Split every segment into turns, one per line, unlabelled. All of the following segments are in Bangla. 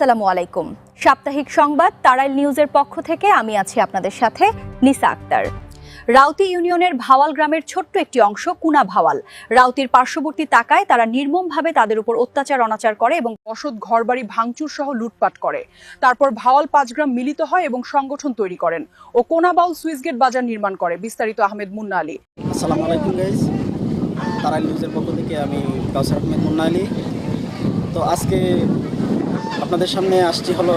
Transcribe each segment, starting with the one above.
আসসালামু আলাইকুম। সাপ্তাহিক সংবাদ তারাইল নিউজের পক্ষ থেকে আমি আছি আপনাদের সাথে নিসা আক্তার। রাউতি ইউনিয়নের ভাওয়াল গ্রামের ছোট্ট একটি অংশ কুনা ভাওয়াল। রাউতির পার্শ্ববর্তী তাকায় তারা নির্মমভাবে তাদের উপর অত্যাচার অনাচার করে এবং
বসত ঘরবাড়ি ভাঙচুর সহ লুটপাট করে। তারপর ভাওয়াল 5 গ্রাম মিলিত হয় এবং সংগঠন তৈরি করেন ও কোনাবাউল সুইচ গেট বাজার নির্মাণ করে। বিস্তারিত আহমেদ মুন্না আলী।
আসসালামু আলাইকুম গাইস, তারাইল নিউজের পক্ষ থেকে আমি কাউসার আহমেদ মুন্না আলী। তো আজকে আপনাদের সামনে আসছি হলো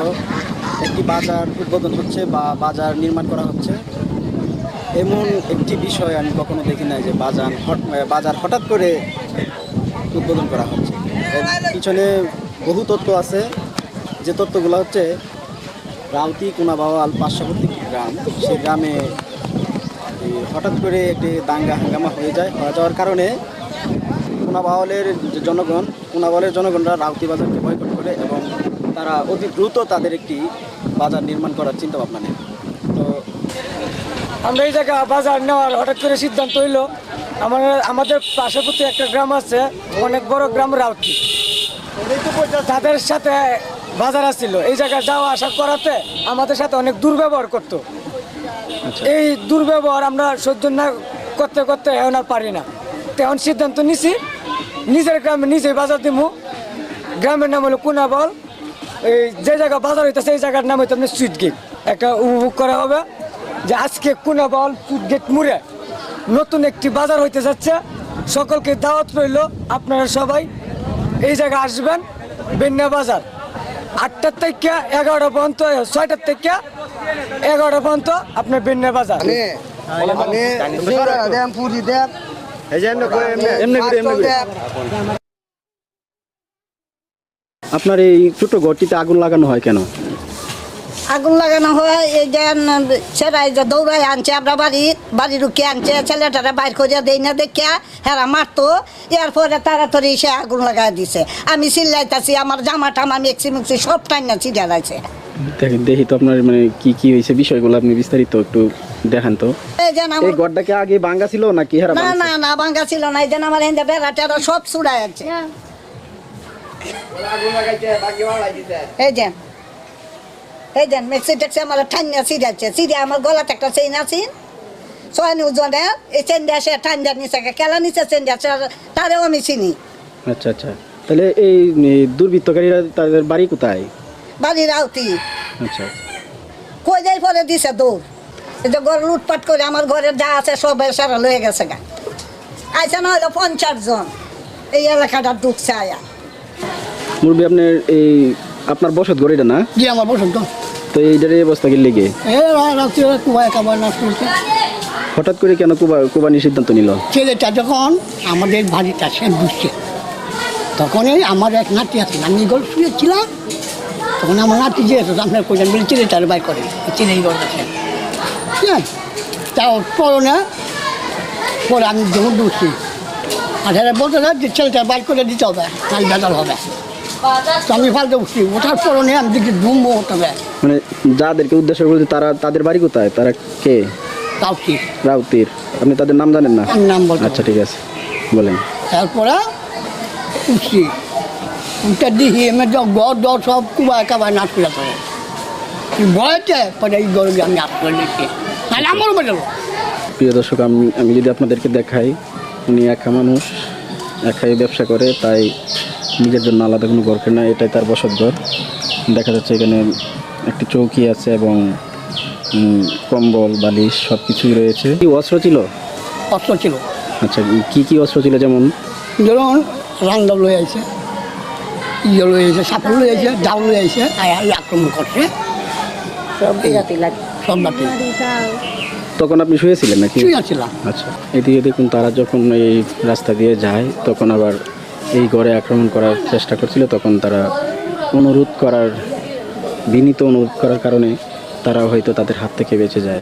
একটি বাজার উদ্বোধন হচ্ছে বা বাজার নির্মাণ করা হচ্ছে। এমন একটি বিষয় আমি কখনো দেখি নাই যে বাজার হঠাৎ করে উদ্বোধন করা হচ্ছে। এর পিছনে বহু তথ্য আছে, যে তথ্যগুলো হচ্ছে রাউতি কোনাবাওয়াল পার্শ্ববর্তী গ্রাম, সেই গ্রামে হঠাৎ করে একটি দাঙ্গা হাঙ্গামা হয়ে যাওয়ার কারণে কোনাবাওয়ালের জনগণরা রাউতি বাজারকে বয়কট করে এবং তারা অতি দ্রুত তাদের একটি বাজার নির্মাণ করার চিন্তা ভাবনা নেয়। তো
আমরা এই জায়গা বাজার নেওয়ার হঠাৎ করে সিদ্ধান্ত হইলো। আমাদের পার্শ্ববর্তী একটা গ্রাম আছে, অনেক বড় গ্রাম রাউতি, তাদের সাথে বাজার আসছিল। এই জায়গায় যাওয়া আসা করাতে আমাদের সাথে অনেক দুর্ব্যবহার করতো। এই দুর্ব্যবহার আমরা সহ্য না করতে করতে এখন আর পারি না। এখন সিদ্ধান্ত নিছি নিজের গ্রামে নিজেই বাজার দিব। গ্রামের নাম হলো কোনাবাউল। এই যে জায়গা বাজার হইতেছে এই জায়গার নাম হইতে আপনার সুইট গেট। একটা উপভোগ করা হবে যে আজকে কোনাবাউল সুইট গেট মুড়ে নতুন একটি বাজার হইতে যাচ্ছে। সকলকে দাওয়াত রইল, আপনারা সবাই এই জায়গায় আসবেন। বেন্যা বাজার 8টার থেকে 11টা পর্যন্ত, 6টার থেকে 11টা পর্যন্ত আপনার বেন্যা বাজার।
আপনার এই ছোট ঘরটিতে আগুন লাগানো হয় কেন?
আগুন লাগানো হয় এই যে ছেড়াই যে দৌড়াই আনছে, আমরা বাড়ি রুখে আনছে, ছেলেটারা বাইর করিয়া দেই না দেখিয়া হেরা মারতো। এরপরে তাড়াতাড়ি সে আগুন লাগাই দিছে। আমি চিল্লাইতাছি, আমার জামা টামা মেক্সি সব টাইনা চিড়া যাইছে।
দেখি তো আপনার মানে কি কি হয়েছে বিষয়গুলো আপনি বিস্তারিত একটু দেখান তো।
এই যে
এই ঘরটাকে আগে ভাঙা ছিল নাকি?
না ভাঙা ছিল না। এই যে আমার এখানে বেড়া টেরা সব চুড়াই আছে। এই যে মেক্সি টেক্সি আমার ঠান্ডা চিড়াচ্ছে, চিড়ে আমার গলাতে একটা চেইন আছে সোয়ানি ওজনে। এই চেনটা সে ঠান্ডার নিচে কেলা নিচে চেনটা তারেও আমি চিনি।
আচ্ছা আচ্ছা, তাহলে এই দুর্বৃত্তকারীরা তাদের বাড়ি কোথায়?
বাড়ি রাউতি।
আচ্ছা,
কই যাই পরে দিছে দৌড়। এই যে ঘর লুটপাট করে আমার ঘরের যা আছে সব সারা লয়ে গেছে গা। আইসা না হলো 50 জন এই এলাকাটা ঢুকছে আয়া।
মুরবি আপনার এই আপনার বসত ঘর এটা না?
জি আমার বসন্ত।
তো এইটার অবস্থা কি লেগে হঠাৎ করে কেন কুবানির সিদ্ধান্ত নিল?
ছেলেটা যখন আমাদের বাড়িটা সে বুঝছে, তখনই আমার এক নাতি আছে, আমি গল্প শুয়েছিলাম। তখন আমার নাতি যে আপনার কোথায় বলে ছেলেটার বাই করে, ছেলেই গল্প আছে। হ্যাঁ, তাও পরে আমি যখন ঢুকছি আর এরা বলতে না যে ছেলেটার বাই করে দিতে হবে, নাল বেজাল হবে। তো আমি ফালতে উঠছি, ওঠার পরে আমি দেখি ধুমবো হবে।
মানে যাদেরকে উদ্দেশ্য করছে তারা তাদের বাড়ি কোথায়? তারা কে? রাউতির। আপনি তাদের নাম জানেন না?
নাম বলতে।
আচ্ছা ঠিক আছে, বলেন।
তারপরে উঠছি, উঠে দেখি আমি ঘর দর সব কুবায় কাবায় নাচ করে পড়ে ভয়তে পরে এই গরুকে আমি আট করে নিচ্ছি, তাহলে আমারও বেরোলো।
প্রিয় দর্শক, আমি যদি আপনাদেরকে দেখাই, উনি একা মানুষ, একাই ব্যবসা করে, তাই নিজের জন্য আলাদা কোনো ঘর কেনা, এটাই তার বসত ঘর। দেখা যাচ্ছে এখানে একটি চৌকি আছে এবং কম্বল বালিশ সব কিছুই রয়েছে। কি অস্ত্র ছিল?
অস্ত্র ছিল।
আচ্ছা, কি কি অস্ত্র ছিল? যেমন
যেমন রাংডাব লয়ে আছে, ইয়ে লয়ে আছে, সাপড় লয়ে আছে, ডাউ লয়ে আছে, আক্রমণ করছে সব বাতি।
তখন আপনি শুয়েছিলেন নাকি?
শুয়েছিলাম।
আচ্ছা, এদিকে দেখুন তারা যখন এই রাস্তা দিয়ে যায় তখন আবার এই ঘরে আক্রমণ করার চেষ্টা করছিল। তখন তারা বিনীত অনুরোধ করার কারণে তারা হয়তো তাদের হাত থেকে বেঁচে যায়।